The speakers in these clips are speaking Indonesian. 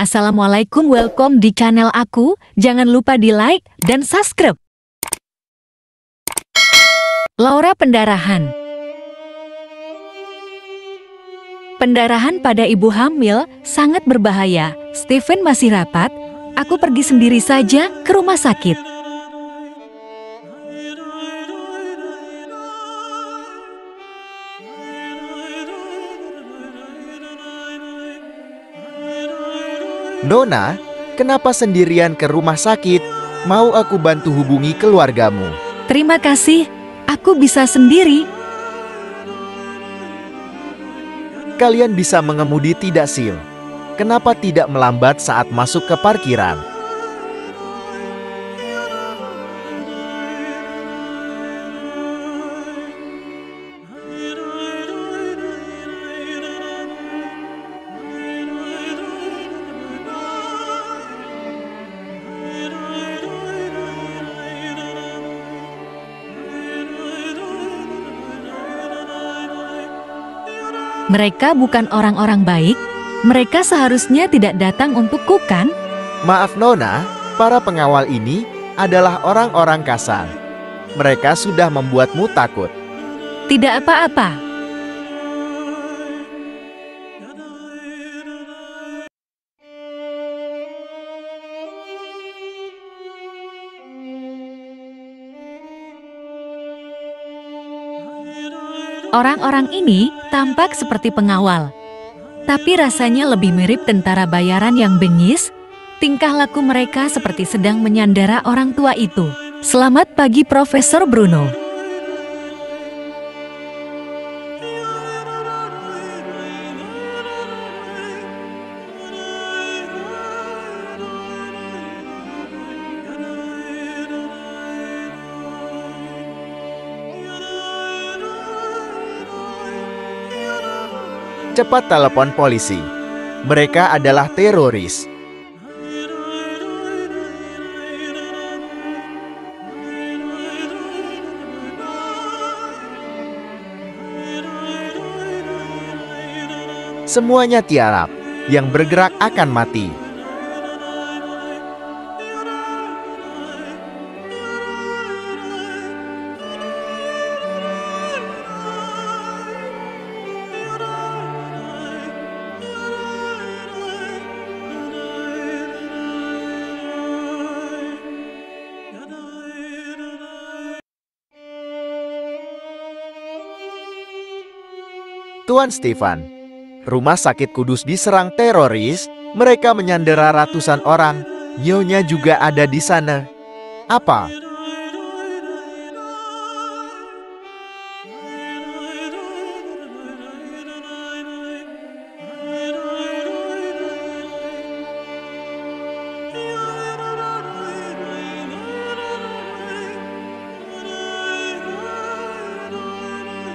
Assalamualaikum, welcome di channel aku. Jangan lupa di like dan subscribe. Laura pendarahan. Pendarahan pada ibu hamil sangat berbahaya. Stephen masih rapat. Aku pergi sendiri saja ke rumah sakit. Nona, kenapa sendirian ke rumah sakit? Mau aku bantu hubungi keluargamu? Terima kasih, aku bisa sendiri. Kalian bisa mengemudi tidak, Sil? Kenapa tidak melambat saat masuk ke parkiran? Mereka bukan orang-orang baik. Mereka seharusnya tidak datang untukku, kan? Maaf Nona, para pengawal ini adalah orang-orang kasar. Mereka sudah membuatmu takut. Tidak apa-apa. Orang-orang ini tampak seperti pengawal, tapi rasanya lebih mirip tentara bayaran yang bengis. Tingkah laku mereka seperti sedang menyandara orang tua itu. Selamat pagi, Profesor Bruno. Cepat telepon polisi. Mereka adalah teroris. Semuanya tiarap. Yang bergerak akan mati. Tuan Stephen, rumah sakit Kudus diserang teroris. Mereka menyandera ratusan orang. Nyonya juga ada di sana. Apa?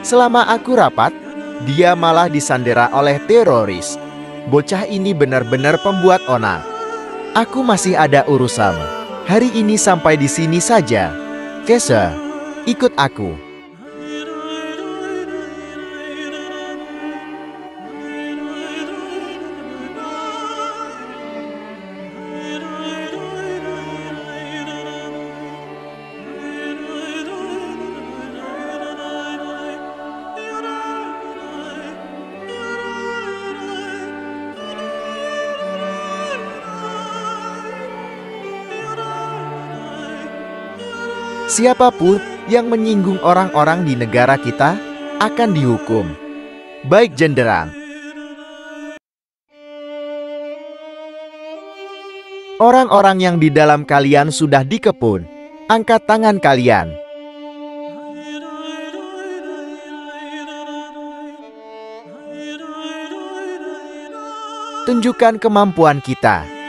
Selama aku rapat, dia malah disandera oleh teroris. Bocah ini benar-benar pembuat onar. Aku masih ada urusan. Hari ini sampai di sini saja. Kesha, ikut aku. Siapapun yang menyinggung orang-orang di negara kita akan dihukum. Baik, Jenderal. Orang-orang yang di dalam kalian sudah dikepung. Angkat tangan kalian. Tunjukkan kemampuan kita.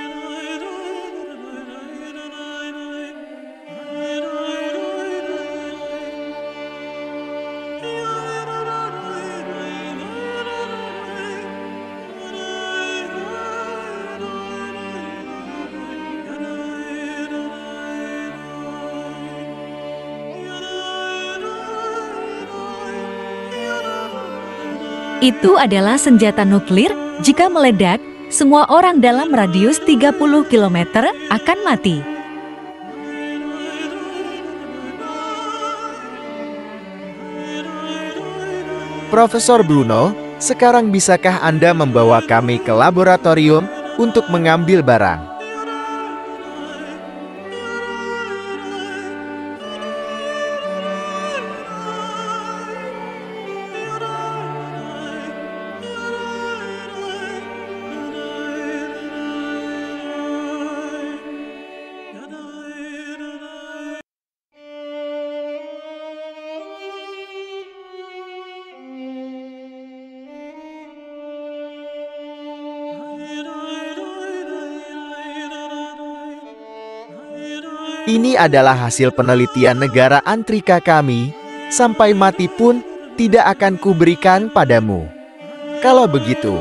Itu adalah senjata nuklir. Jika meledak, semua orang dalam radius 30 km akan mati. Profesor Bruno, sekarang bisakah Anda membawa kami ke laboratorium untuk mengambil barang? Ini adalah hasil penelitian negara Antrika kami. Sampai mati pun tidak akan kuberikan padamu. Kalau begitu,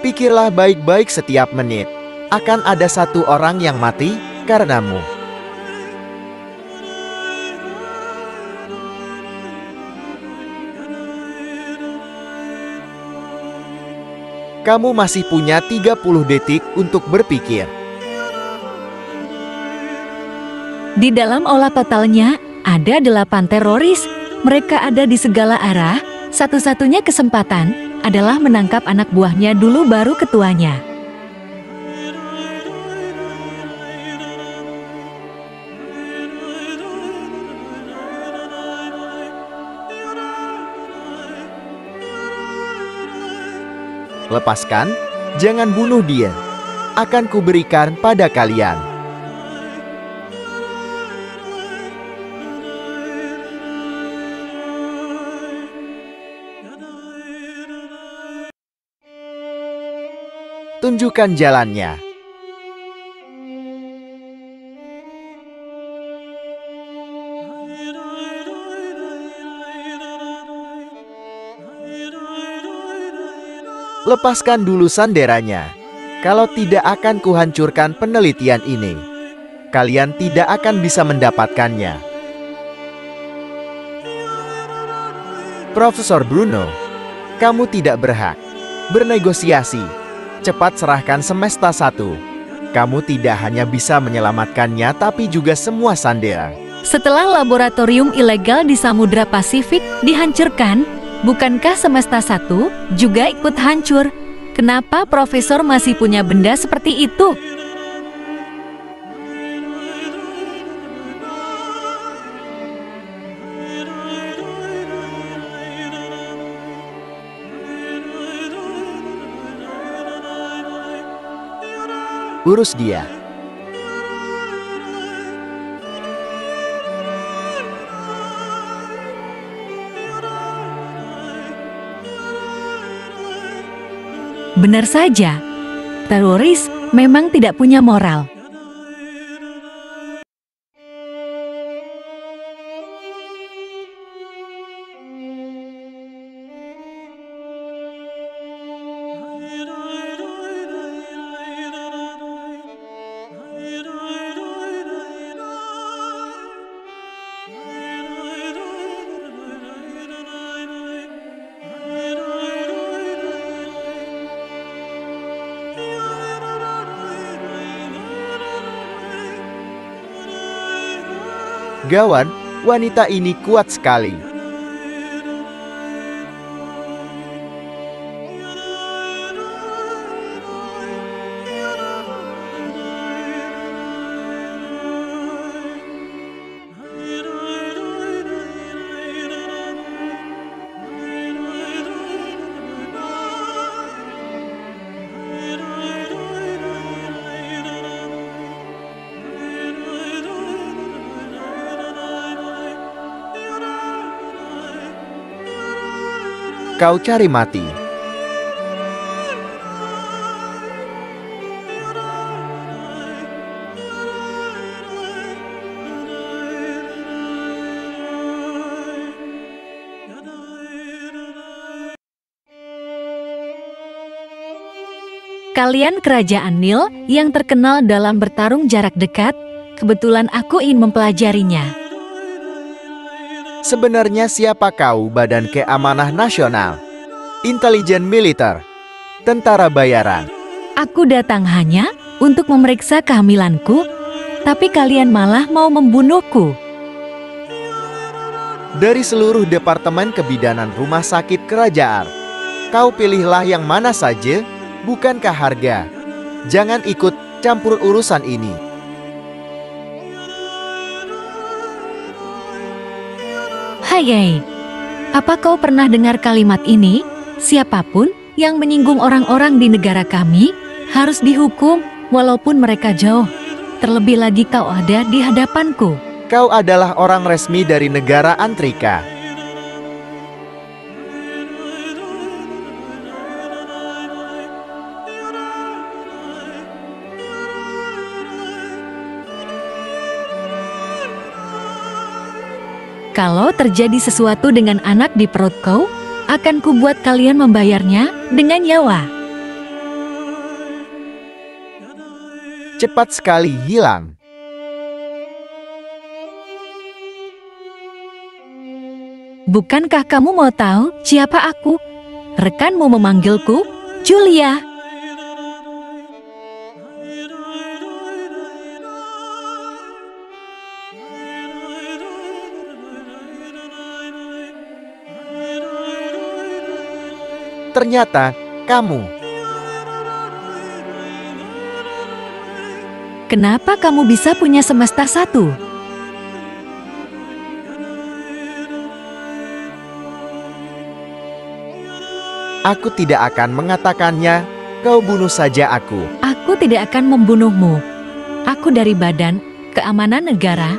pikirlah baik-baik setiap menit. Akan ada satu orang yang mati karenamu. Kamu masih punya 30 detik untuk berpikir. Di dalam olah totalnya, ada 8 teroris. Mereka ada di segala arah. Satu-satunya kesempatan adalah menangkap anak buahnya dulu baru ketuanya. Lepaskan, jangan bunuh dia. Akan kuberikan pada kalian. Tunjukkan jalannya. Lepaskan dulu sanderanya. Kalau tidak akan kuhancurkan penelitian ini. Kalian tidak akan bisa mendapatkannya. Profesor Bruno, kamu tidak berhak bernegosiasi. Cepat serahkan Semesta 1. Kamu tidak hanya bisa menyelamatkannya, tapi juga semua Sandera. Setelah laboratorium ilegal di Samudra Pasifik dihancurkan, bukankah Semesta 1 juga ikut hancur? Kenapa Profesor masih punya benda seperti itu? Urus dia. Benar saja, teroris memang tidak punya moral. Gawan, wanita ini kuat sekali. Kau cari mati. Kalian kerajaan Nil yang terkenal dalam bertarung jarak dekat, kebetulan aku ingin mempelajarinya. Sebenarnya siapa kau, Badan Keamanan Nasional, Intelijen Militer, Tentara Bayaran? Aku datang hanya untuk memeriksa kehamilanku, tapi kalian malah mau membunuhku. Dari seluruh departemen kebidanan rumah sakit kerajaan, kau pilihlah yang mana saja, bukankah harga? Jangan ikut campur urusan ini. Hai, apa kau pernah dengar kalimat ini? Siapapun yang menyinggung orang-orang di negara kami harus dihukum walaupun mereka jauh. Terlebih lagi kau ada di hadapanku. Kau adalah orang resmi dari negara Antrika. Kalau terjadi sesuatu dengan anak di perut kau, akan kubuat kalian membayarnya dengan nyawa. Cepat sekali hilang. Bukankah kamu mau tahu siapa aku? Rekanmu memanggilku Julia. Ternyata kamu. Kenapa kamu bisa punya semesta satu? Aku tidak akan mengatakannya, kau bunuh saja aku. Aku tidak akan membunuhmu. Aku dari Badan Keamanan Negara.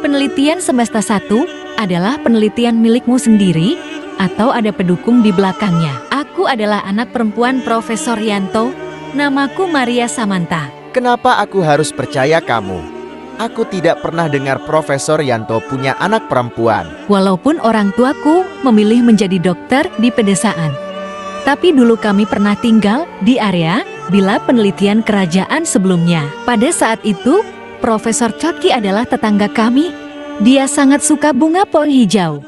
Penelitian semesta satu adalah penelitian milikmu sendiri atau ada pendukung di belakangnya. Aku adalah anak perempuan Profesor Yanto. Namaku Maria Samantha. Kenapa aku harus percaya kamu? Aku tidak pernah dengar Profesor Yanto punya anak perempuan. Walaupun orang tuaku memilih menjadi dokter di pedesaan. Tapi dulu kami pernah tinggal di area bila penelitian kerajaan sebelumnya. Pada saat itu, Profesor Choki adalah tetangga kami. Dia sangat suka bunga pohon hijau.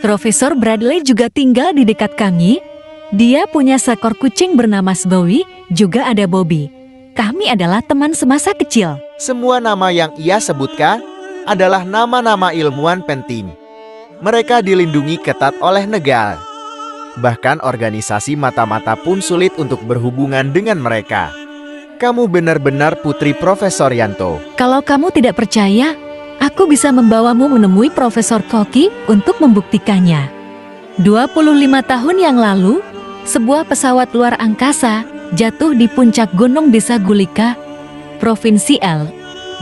Profesor Bradley juga tinggal di dekat kami. Dia punya seekor kucing bernama Sbowie, juga ada Bobby. Kami adalah teman semasa kecil. Semua nama yang ia sebutkan adalah nama-nama ilmuwan penting. Mereka dilindungi ketat oleh negara. Bahkan organisasi mata-mata pun sulit untuk berhubungan dengan mereka. Kamu benar-benar putri Profesor Yanto. Kalau kamu tidak percaya, aku bisa membawamu menemui Profesor Koki untuk membuktikannya. 25 tahun yang lalu, sebuah pesawat luar angkasa jatuh di puncak gunung desa Gulika, Provinsi L.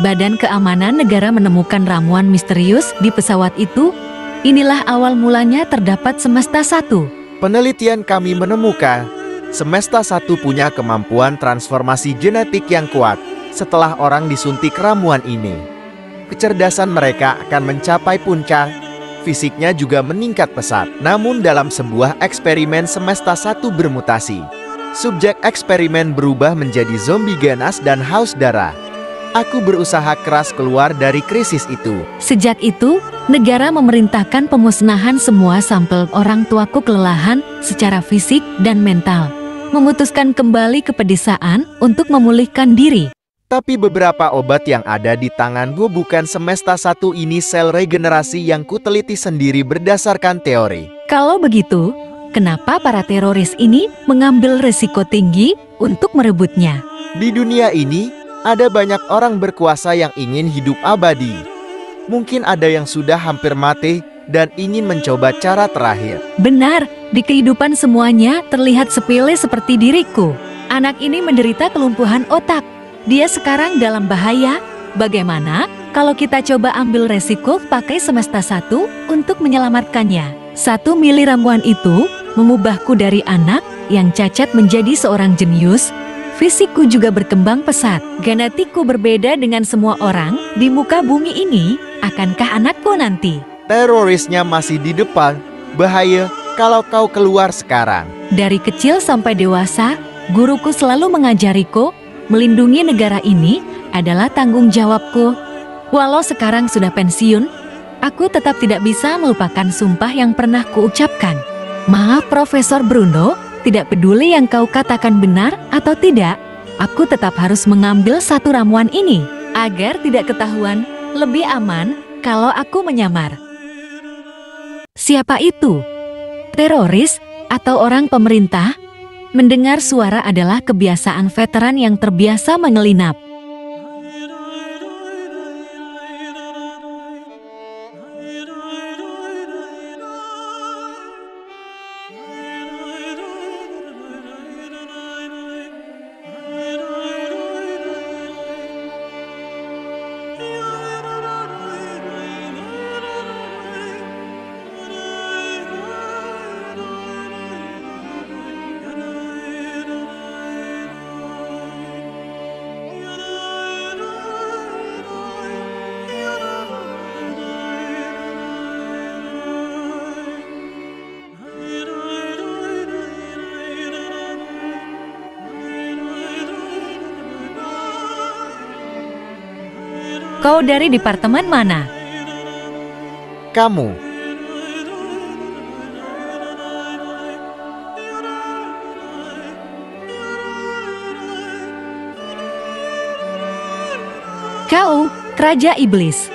Badan Keamanan Negara menemukan ramuan misterius di pesawat itu. Inilah awal mulanya terdapat semesta satu. Penelitian kami menemukan, semesta satu punya kemampuan transformasi genetik yang kuat. Setelah orang disuntik ramuan ini, kecerdasan mereka akan mencapai puncak, fisiknya juga meningkat pesat. Namun dalam sebuah eksperimen semesta satu bermutasi, subjek eksperimen berubah menjadi zombie ganas dan haus darah. Aku berusaha keras keluar dari krisis itu. Sejak itu, negara memerintahkan pemusnahan semua sampel orang tuaku kelelahan secara fisik dan mental. Memutuskan kembali ke pedesaan untuk memulihkan diri. Tapi beberapa obat yang ada di tanganmu bukan semesta satu ini sel regenerasi yang kuteliti sendiri berdasarkan teori. Kalau begitu, kenapa para teroris ini mengambil risiko tinggi untuk merebutnya? Di dunia ini, ada banyak orang berkuasa yang ingin hidup abadi. Mungkin ada yang sudah hampir mati dan ingin mencoba cara terakhir. Benar, di kehidupan semuanya terlihat sepele seperti diriku. Anak ini menderita kelumpuhan otak. Dia sekarang dalam bahaya. Bagaimana kalau kita coba ambil resiko pakai semesta satu untuk menyelamatkannya? 1 mili ramuan itu mengubahku dari anak yang cacat menjadi seorang jenius. Fisikku juga berkembang pesat. Genetikku berbeda dengan semua orang di muka bumi ini. Akankah anakku nanti? Terorisnya masih di depan. Bahaya kalau kau keluar sekarang. Dari kecil sampai dewasa, guruku selalu mengajariku, melindungi negara ini adalah tanggung jawabku. Walau sekarang sudah pensiun, aku tetap tidak bisa melupakan sumpah yang pernah kuucapkan. Maaf Profesor Bruno, tidak peduli yang kau katakan benar atau tidak, Aku tetap harus mengambil satu ramuan ini agar tidak ketahuan. Lebih aman kalau aku menyamar. Siapa itu? Teroris atau orang pemerintah? Mendengar suara adalah kebiasaan veteran yang terbiasa menyelinap. Kau dari departemen mana? Kamu. Kau, Raja Iblis.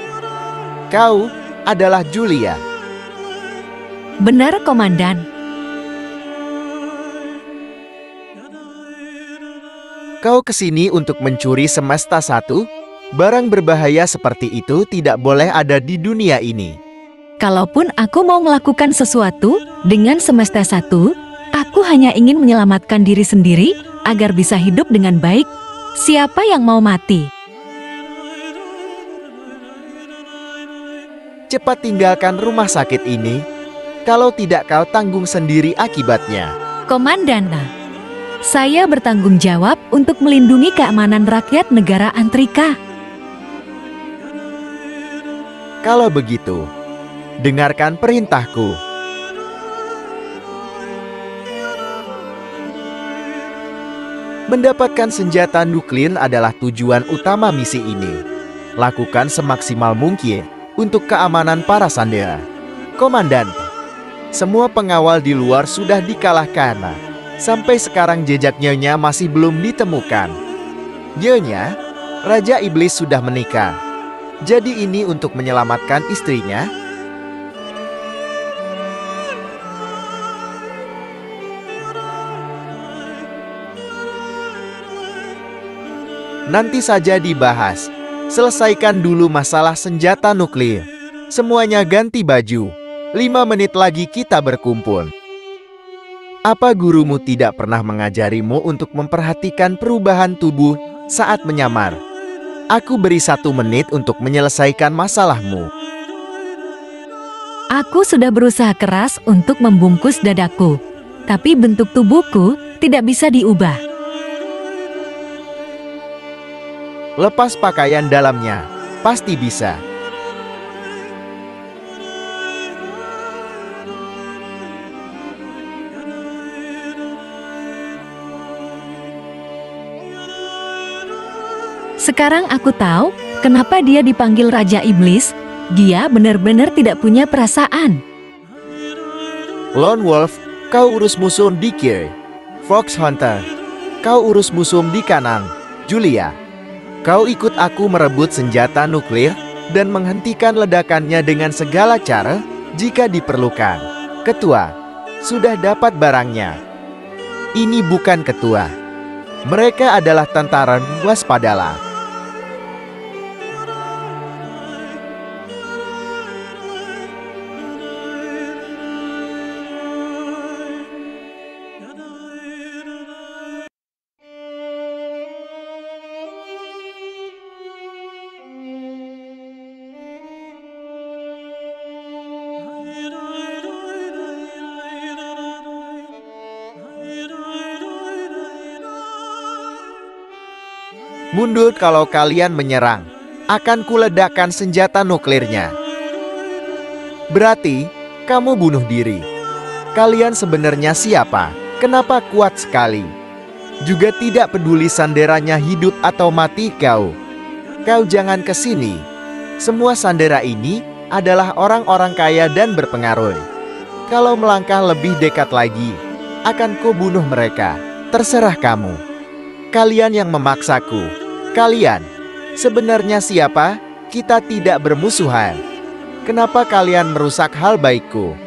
Kau adalah Julia. Benar, Komandan. Kau kesini untuk mencuri Semesta 1? Barang berbahaya seperti itu tidak boleh ada di dunia ini. Kalaupun aku mau melakukan sesuatu dengan Semesta 1, aku hanya ingin menyelamatkan diri sendiri agar bisa hidup dengan baik. Siapa yang mau mati? Cepat tinggalkan rumah sakit ini. Kalau tidak kau tanggung sendiri akibatnya. Komandan, saya bertanggung jawab untuk melindungi keamanan rakyat negara Antrika. Kalau begitu, dengarkan perintahku. Mendapatkan senjata nuklir adalah tujuan utama misi ini. Lakukan semaksimal mungkin untuk keamanan para sandera. Komandan, semua pengawal di luar sudah dikalahkan. Sampai sekarang jejak Nyonya masih belum ditemukan. Nyonya, Raja Iblis sudah menikah. Jadi ini untuk menyelamatkan istrinya? Nanti saja dibahas. Selesaikan dulu masalah senjata nuklir. Semuanya ganti baju. 5 menit lagi kita berkumpul. Apa gurumu tidak pernah mengajarimu untuk memperhatikan perubahan tubuh saat menyamar? Aku beri 1 menit untuk menyelesaikan masalahmu. Aku sudah berusaha keras untuk membungkus dadaku, tapi bentuk tubuhku tidak bisa diubah. Lepas pakaian dalamnya, pasti bisa. Sekarang aku tahu kenapa dia dipanggil Raja Iblis. Dia benar-benar tidak punya perasaan. Lone Wolf, kau urus musuh di kiri. Fox Hunter, kau urus musuh di kanan. Julia, kau ikut aku merebut senjata nuklir dan menghentikan ledakannya dengan segala cara jika diperlukan. Ketua, sudah dapat barangnya. Ini bukan ketua. Mereka adalah tentara, waspadalah. Mundur kalau kalian menyerang. Akan kuledakkan senjata nuklirnya. Berarti, kamu bunuh diri. Kalian sebenarnya siapa? Kenapa kuat sekali? Juga tidak peduli sanderanya hidup atau mati kau. Kau jangan ke sini. Semua sandera ini adalah orang-orang kaya dan berpengaruh. Kalau melangkah lebih dekat lagi, akan kubunuh mereka. Terserah kamu. Kalian yang memaksaku. Kalian, sebenarnya siapa? Kita tidak bermusuhan. Kenapa kalian merusak hal baikku?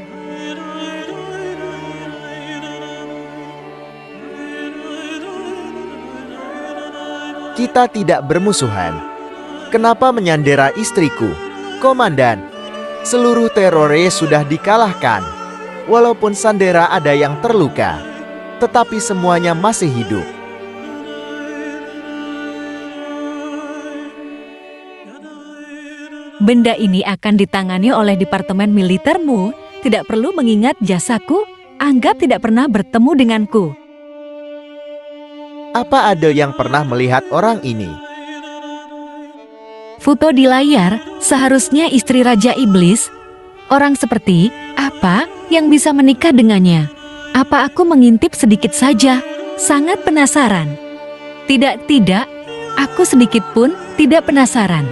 Kita tidak bermusuhan. Kenapa menyandera istriku? Komandan, seluruh teroris sudah dikalahkan. Walaupun Sandera ada yang terluka, tetapi semuanya masih hidup. Benda ini akan ditangani oleh departemen militermu. Tidak perlu mengingat jasaku. Anggap tidak pernah bertemu denganku. Apa ada yang pernah melihat orang ini? Foto di layar seharusnya istri Raja Iblis. Orang seperti apa yang bisa menikah dengannya? Apa aku mengintip sedikit saja? Sangat penasaran. Tidak, aku sedikit pun tidak penasaran.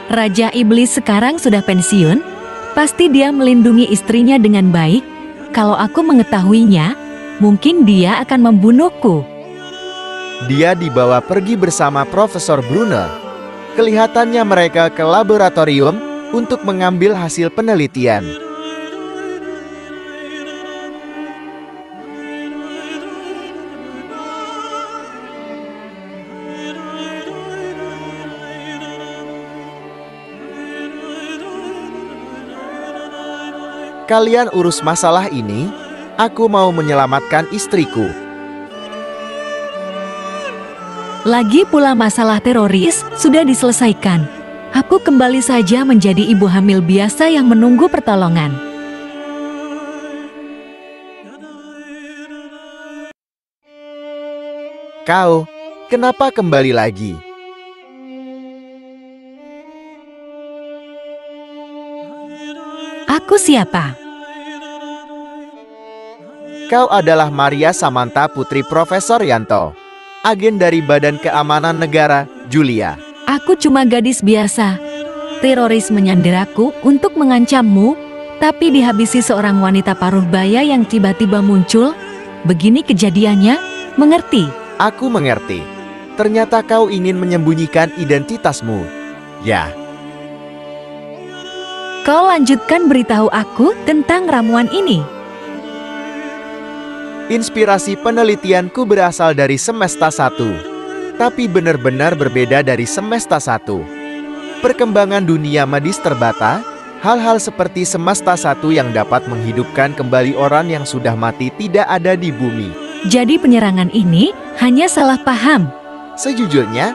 Raja Iblis sekarang sudah pensiun. Pasti dia melindungi istrinya dengan baik. Kalau aku mengetahuinya, mungkin dia akan membunuhku. Dia dibawa pergi bersama Profesor Bruno. Kelihatannya mereka ke laboratorium untuk mengambil hasil penelitian. Kalian urus masalah ini, aku mau menyelamatkan istriku. Lagi pula masalah teroris sudah diselesaikan. Aku kembali saja menjadi ibu hamil biasa yang menunggu pertolongan. Kau, kenapa kembali lagi? Aku siapa? Kau adalah Maria Samantha putri Profesor Yanto, agen dari Badan Keamanan Negara, Julia. Aku cuma gadis biasa. Teroris menyanderaku untuk mengancammu, tapi dihabisi seorang wanita paruh baya yang tiba-tiba muncul. Begini kejadiannya, mengerti? Aku mengerti. Ternyata kau ingin menyembunyikan identitasmu. Ya. Kau lanjutkan beritahu aku tentang ramuan ini. Inspirasi penelitianku berasal dari Semesta 1, tapi benar-benar berbeda dari Semesta 1. Perkembangan dunia medis terbata, hal-hal seperti Semesta 1 yang dapat menghidupkan kembali orang yang sudah mati tidak ada di bumi. Jadi penyerangan ini hanya salah paham. Sejujurnya,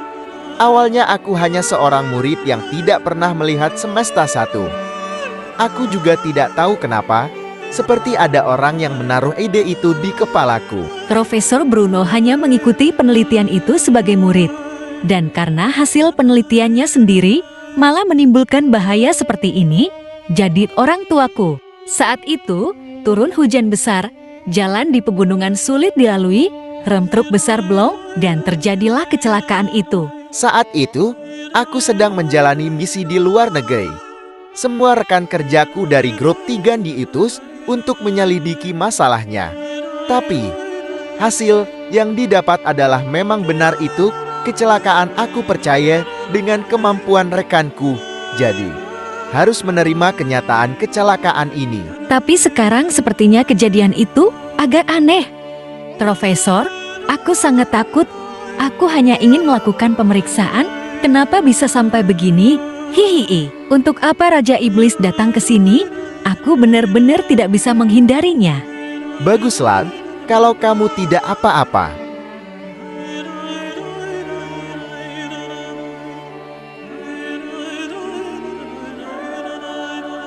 awalnya aku hanya seorang murid yang tidak pernah melihat Semesta 1. Aku juga tidak tahu kenapa, seperti ada orang yang menaruh ide itu di kepalaku. Profesor Bruno hanya mengikuti penelitian itu sebagai murid. Dan karena hasil penelitiannya sendiri malah menimbulkan bahaya seperti ini, jadi orang tuaku. Saat itu, turun hujan besar, jalan di pegunungan sulit dilalui, rem truk besar blong, dan terjadilah kecelakaan itu. Saat itu, aku sedang menjalani misi di luar negeri. Semua rekan kerjaku dari grup 3 diutus untuk menyelidiki masalahnya. Tapi, hasil yang didapat adalah memang benar itu kecelakaan. Aku percaya dengan kemampuan rekanku. Jadi, harus menerima kenyataan kecelakaan ini. Tapi sekarang sepertinya kejadian itu agak aneh. Profesor, aku sangat takut. Aku hanya ingin melakukan pemeriksaan. Kenapa bisa sampai begini? Hihihi, untuk apa Raja Iblis datang ke sini? Aku benar-benar tidak bisa menghindarinya. Baguslah, kalau kamu tidak apa-apa.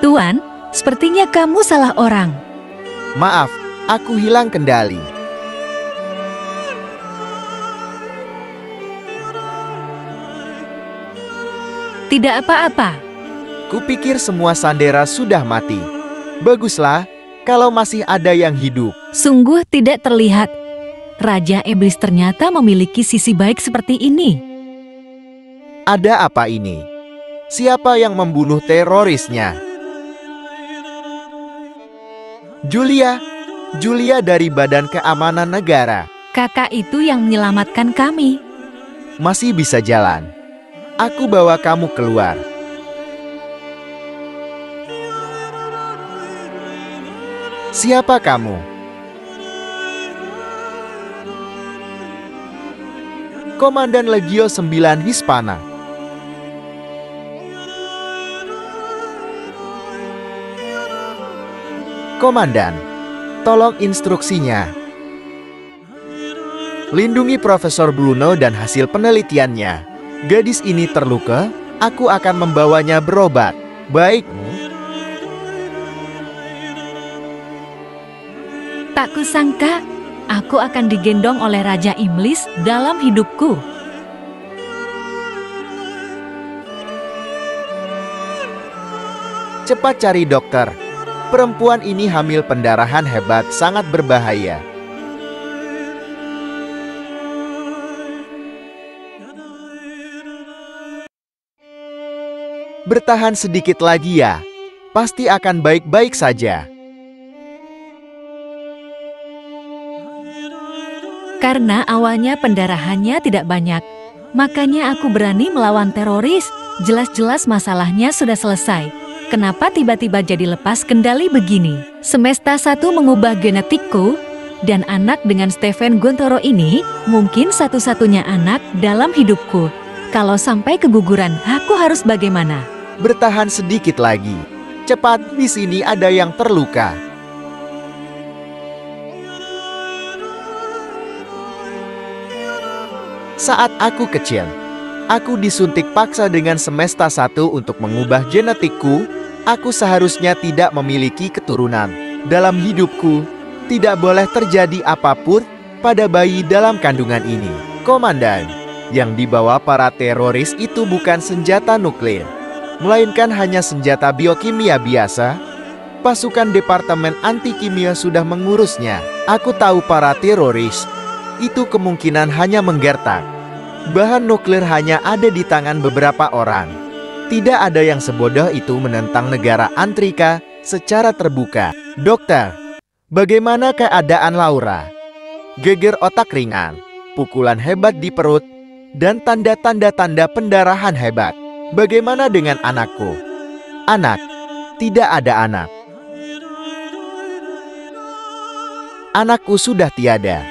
Tuan, sepertinya kamu salah orang. Maaf, aku hilang kendali. Tidak apa-apa. Kupikir semua Sandera sudah mati. Baguslah, kalau masih ada yang hidup. Sungguh tidak terlihat. Raja Iblis ternyata memiliki sisi baik seperti ini. Ada apa ini? Siapa yang membunuh terorisnya? Julia dari Badan Keamanan Negara. Kakak itu yang menyelamatkan kami. Masih bisa jalan. Aku bawa kamu keluar. Siapa kamu? Komandan Legio 9 Hispana. Komandan, tolong instruksinya. Lindungi Profesor Bruno dan hasil penelitiannya. Gadis ini terluka, aku akan membawanya berobat. Baik. Tak kusangka, aku akan digendong oleh Raja Iblis dalam hidupku. Cepat cari dokter. Perempuan ini hamil pendarahan hebat, sangat berbahaya. Bertahan sedikit lagi ya. Pasti akan baik-baik saja. Karena awalnya pendarahannya tidak banyak, makanya aku berani melawan teroris. Jelas-jelas masalahnya sudah selesai. Kenapa tiba-tiba jadi lepas kendali begini? Semesta 1 mengubah genetikku, dan anak dengan Stephen Gontoro ini mungkin satu-satunya anak dalam hidupku. Kalau sampai keguguran, aku harus bagaimana? Bertahan sedikit lagi. Cepat, di sini ada yang terluka. Saat aku kecil, aku disuntik paksa dengan Semesta 1 untuk mengubah genetikku. Aku seharusnya tidak memiliki keturunan. Dalam hidupku, tidak boleh terjadi apapun pada bayi dalam kandungan ini. Komandan, yang dibawa para teroris itu bukan senjata nuklir, melainkan hanya senjata biokimia biasa. Pasukan Departemen Anti Kimia sudah mengurusnya. Aku tahu para teroris itu kemungkinan hanya menggertak. Bahan nuklir hanya ada di tangan beberapa orang. Tidak ada yang sebodoh itu menentang negara Antrika secara terbuka. Dokter, bagaimana keadaan Laura? Geger otak ringan, pukulan hebat di perut, dan tanda-tanda pendarahan hebat. Bagaimana dengan anakku? Anak, tidak ada anak. Anakku sudah tiada.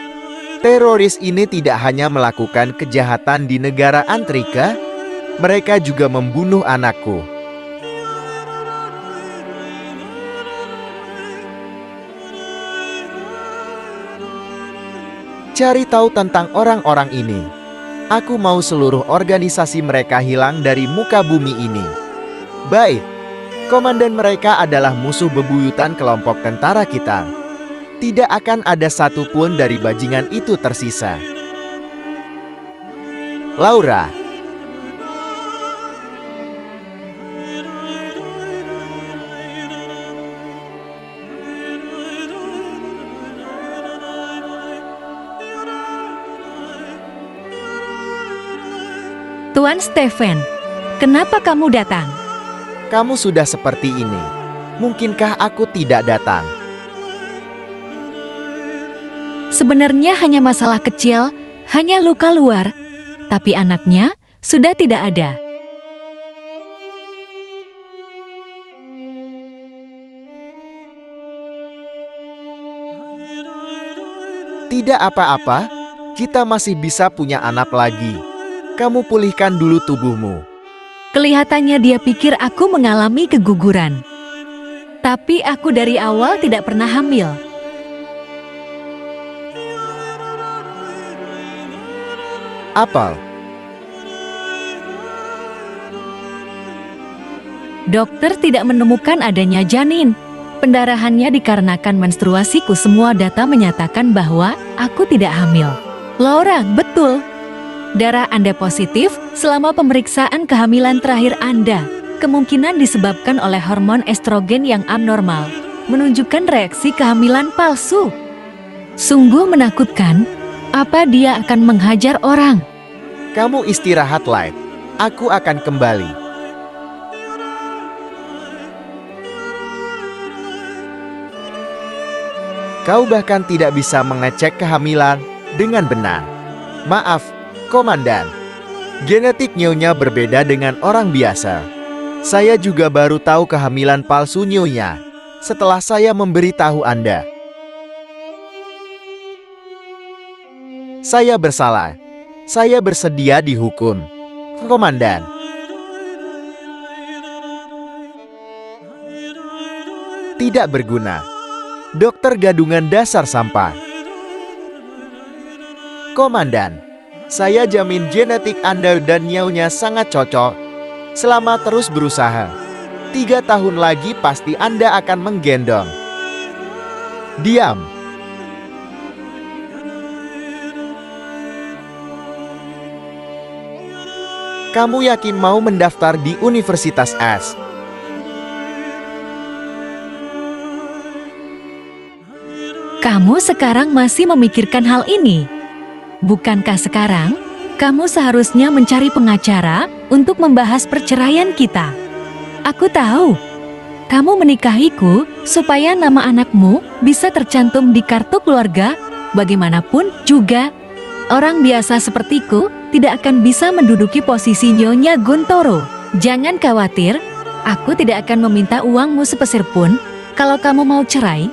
Teroris ini tidak hanya melakukan kejahatan di negara Antrika, mereka juga membunuh anakku. Cari tahu tentang orang-orang ini. Aku mau seluruh organisasi mereka hilang dari muka bumi ini. Baik, komandan mereka adalah musuh bebuyutan kelompok tentara kita. Tidak akan ada satupun dari bajingan itu tersisa. Laura, Tuan Stephen, kenapa kamu datang? kamu sudah seperti ini. Mungkinkah aku tidak datang? Sebenarnya hanya masalah kecil, hanya luka luar, tapi anaknya sudah tidak ada. Tidak apa-apa, kita masih bisa punya anak lagi. Kamu pulihkan dulu tubuhmu. Kelihatannya dia pikir aku mengalami keguguran. Tapi aku dari awal tidak pernah hamil. Apel, Dokter tidak menemukan adanya janin. Pendarahannya dikarenakan menstruasiku. Semua data menyatakan bahwa aku tidak hamil. Laura, betul. Darah Anda positif selama pemeriksaan kehamilan terakhir Anda. Kemungkinan disebabkan oleh hormon estrogen yang abnormal, menunjukkan reaksi kehamilan palsu. Sungguh menakutkan. Apa dia akan menghajar orang? kamu istirahat, Light. Aku akan kembali. Kau bahkan tidak bisa mengecek kehamilan. Dengan benar. Maaf, Komandan. Genetik Nyonya berbeda dengan orang biasa. Saya juga baru tahu kehamilan palsu Nyonya setelah saya memberitahu Anda. Saya bersalah. Saya bersedia dihukum, Komandan. Tidak berguna. Dokter gadungan dasar sampah. Komandan, saya jamin genetik Anda dan Nyonya sangat cocok. Selama terus berusaha, 3 tahun lagi pasti Anda akan menggendong. Diam. Kamu yakin mau mendaftar di Universitas S? Kamu sekarang masih memikirkan hal ini? Bukankah sekarang kamu seharusnya mencari pengacara untuk membahas perceraian kita? Aku tahu, kamu menikahiku supaya nama anakmu bisa tercantum di kartu keluarga. Bagaimanapun juga, orang biasa sepertiku tidak akan bisa menduduki posisi Nyonya Guntoro. Jangan khawatir, aku tidak akan meminta uangmu sepeser pun. Kalau kamu mau cerai,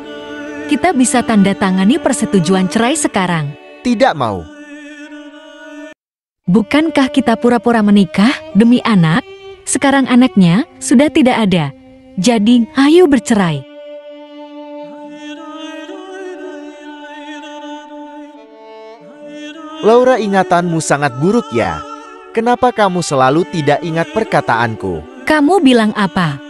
kita bisa tanda tangani persetujuan cerai sekarang. Tidak mau. Bukankah kita pura-pura menikah demi anak? Sekarang anaknya sudah tidak ada. Jadi, ayo bercerai. Laura, ingatanmu sangat buruk ya. Kenapa kamu selalu tidak ingat perkataanku? Kamu bilang apa?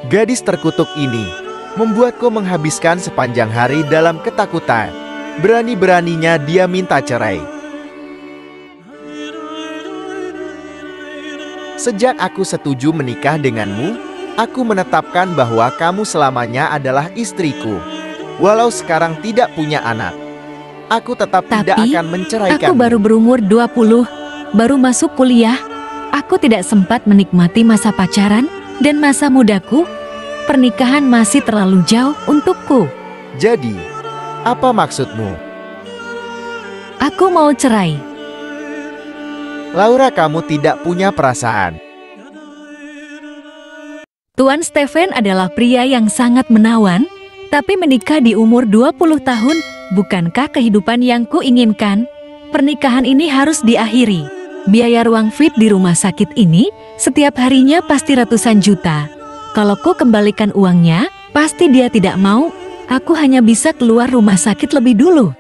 Gadis terkutuk ini membuatku menghabiskan sepanjang hari dalam ketakutan. Berani-beraninya dia minta cerai. Sejak aku setuju menikah denganmu, aku menetapkan bahwa kamu selamanya adalah istriku. Walau sekarang tidak punya anak, aku tetap tidak akan menceraikanmu. Aku baru berumur 20, baru masuk kuliah. Aku tidak sempat menikmati masa pacaran dan masa mudaku. Pernikahan masih terlalu jauh untukku. Jadi, apa maksudmu? Aku mau cerai. Laura, kamu tidak punya perasaan. Tuan Stephen adalah pria yang sangat menawan, tapi menikah di umur 20 tahun bukankah kehidupan yang kuinginkan? Pernikahan ini harus diakhiri. Biaya ruang fit di rumah sakit ini setiap harinya pasti ratusan juta. Kalau ku kembalikan uangnya, pasti dia tidak mau. Aku hanya bisa keluar rumah sakit lebih dulu.